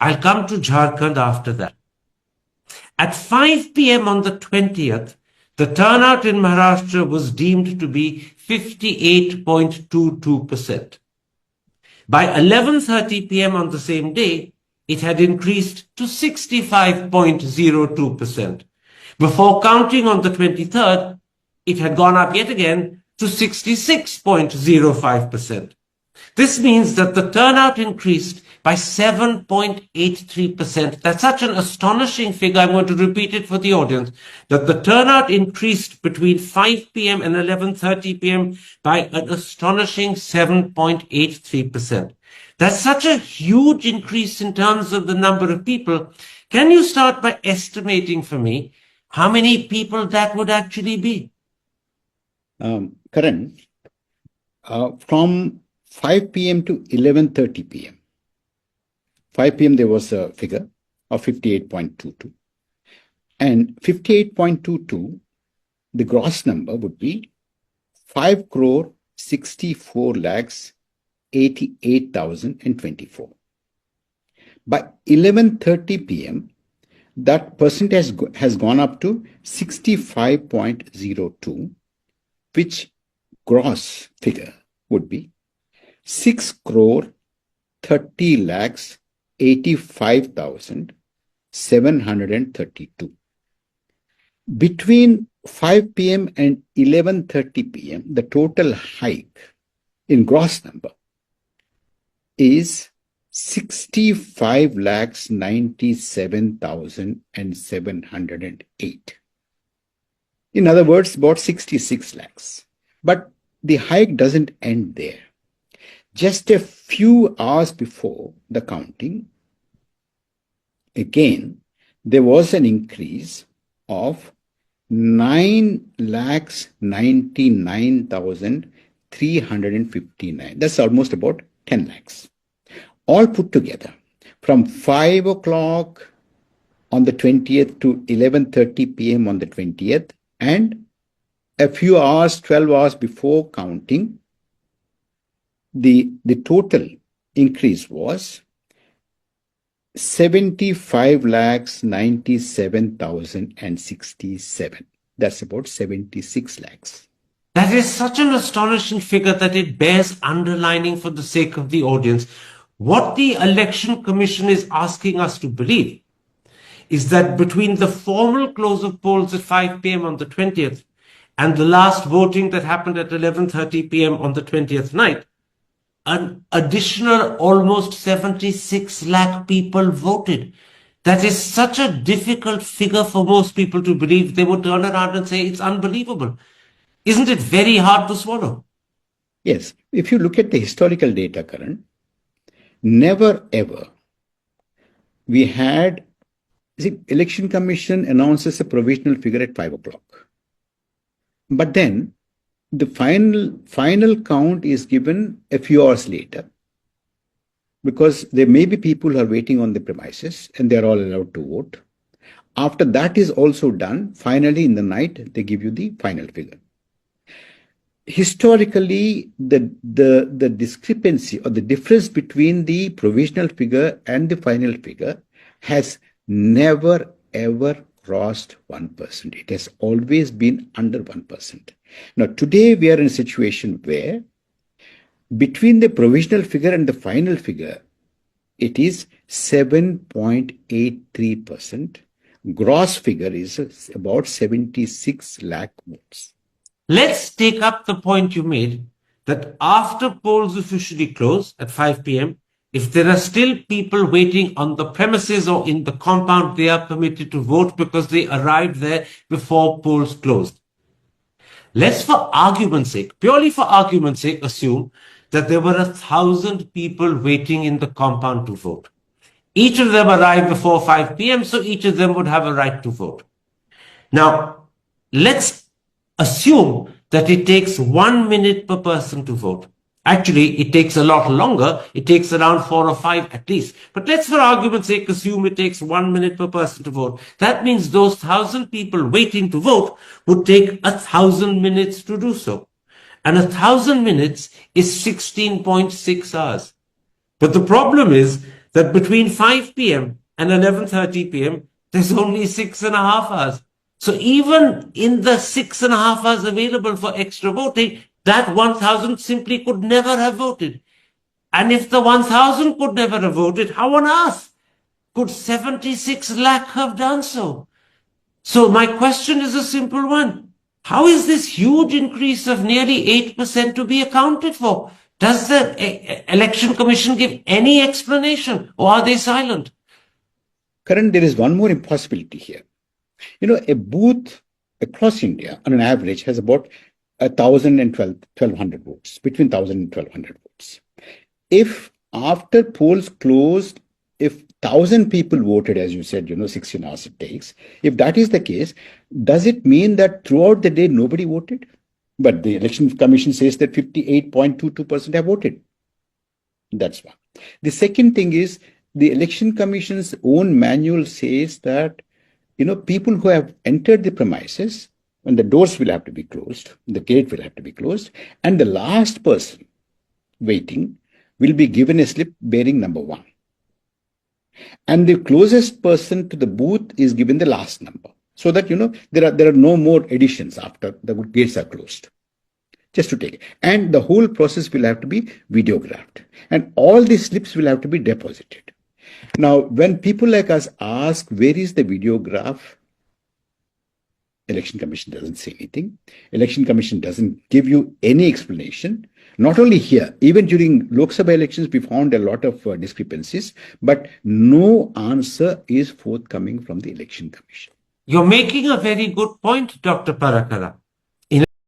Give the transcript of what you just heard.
I'll come to Jharkhand after that. At 5 p.m. on the 20th, the turnout in Maharashtra was deemed to be 58.22%. By 11:30 p.m. on the same day, it had increased to 65.02%. Before counting on the 23rd, it had gone up yet again to 66.05%. This means that the turnout increased by 7.83%. That's such an astonishing figure. I'm going to repeat it for the audience, that the turnout increased between 5 p.m. and 11:30 p.m. by an astonishing 7.83%. That's such a huge increase in terms of the number of people. Can you start by estimating for me how many people that would actually be? Karan, from 5 p.m. to 11:30 p.m. 5 p.m. there was a figure of 58.22. And 58.22, the gross number would be 5 crore 64 lakhs 88,024. By 11:30 p.m., that percentage has gone up to 65.02, which gross figure would be 6 crore 30 lakhs 85,732. Between 5 p.m. and 11:30 p.m., the total hike in gross number is 65 lakhs 97,708. In other words, about 66 lakhs. But the hike doesn't end there. Just a few hours before the counting, again, there was an increase of 9 lakhs 99,359. That's almost about 10 lakhs. All put together, from 5 o'clock on the 20th to 11:30 p.m. on the 20th, and a few hours, 12 hours before counting, the total increase was 75 lakhs 97,067. That's about 76 lakhs. That is such an astonishing figure that it bears underlining for the sake of the audience. What the Election Commission is asking us to believe is that between the formal close of polls at 5 p.m. on the 20th and the last voting that happened at 11:30 p.m. on the 20th night, an additional almost 76 lakh people voted. That is such a difficult figure for most people to believe. They would turn around and say it's unbelievable. Isn't it very hard to swallow? Yes. If you look at the historical data, Karan, never ever we had, Election Commission announces a provisional figure at 5 o'clock. But then the final count is given a few hours later, because there may be people who are waiting on the premises and they are all allowed to vote. After that is also done, finally in the night, they give you the final figure. Historically, the discrepancy or the difference between the provisional figure and the final figure has never ever crossed 1%. It has always been under 1%. Now, today we are in a situation where between the provisional figure and the final figure, it is 7.83%. Gross figure is about 76 lakh votes. Let's take up the point you made that after polls officially close at 5 p.m., if there are still people waiting on the premises or in the compound, they are permitted to vote because they arrived there before polls closed. Let's, for argument's sake, purely for argument's sake, assume that there were 1,000 people waiting in the compound to vote. Each of them arrived before 5 p.m., so each of them would have a right to vote. Now, let's assume that it takes 1 minute per person to vote. Actually, it takes a lot longer. It takes around 4 or 5 at least. But let's, for argument's sake, assume it takes 1 minute per person to vote. That means those 1,000 people waiting to vote would take 1,000 minutes to do so. And 1,000 minutes is 16.6 hours. But the problem is that between 5 p.m. and 11:30 p.m., there's only 6.5 hours. So even in the 6.5 hours available for extra voting, that 1,000 simply could never have voted. And if the 1,000 could never have voted, how on earth could 76 lakh have done so? So my question is a simple one. How is this huge increase of nearly 8% to be accounted for? Does the Election Commission give any explanation, or are they silent? Karan, there is one more impossibility here. You know, a booth across India on an average has about 1,000 and 1,200 votes, between 1,000 and 1,200 votes. If after polls closed, if 1,000 people voted, as you said, 16 hours it takes, if that is the case, does it mean that throughout the day nobody voted? But the Election Commission says that 58.22% have voted. That's one. The second thing is the Election Commission's own manual says that, people who have entered the premises, and the doors will have to be closed, the gate will have to be closed, and the last person waiting will be given a slip bearing number 1. And the closest person to the booth is given the last number, so that, there are no more additions after the gates are closed. Just to take it. And the whole process will have to be videographed. And all these slips will have to be deposited. Now, when people like us ask, where is the videograph? Election Commission doesn't say anything. Election Commission doesn't give you any explanation. Not only here, even during Lok Sabha elections, we found a lot of discrepancies, but no answer is forthcoming from the Election Commission. You're making a very good point, Dr. Parakala.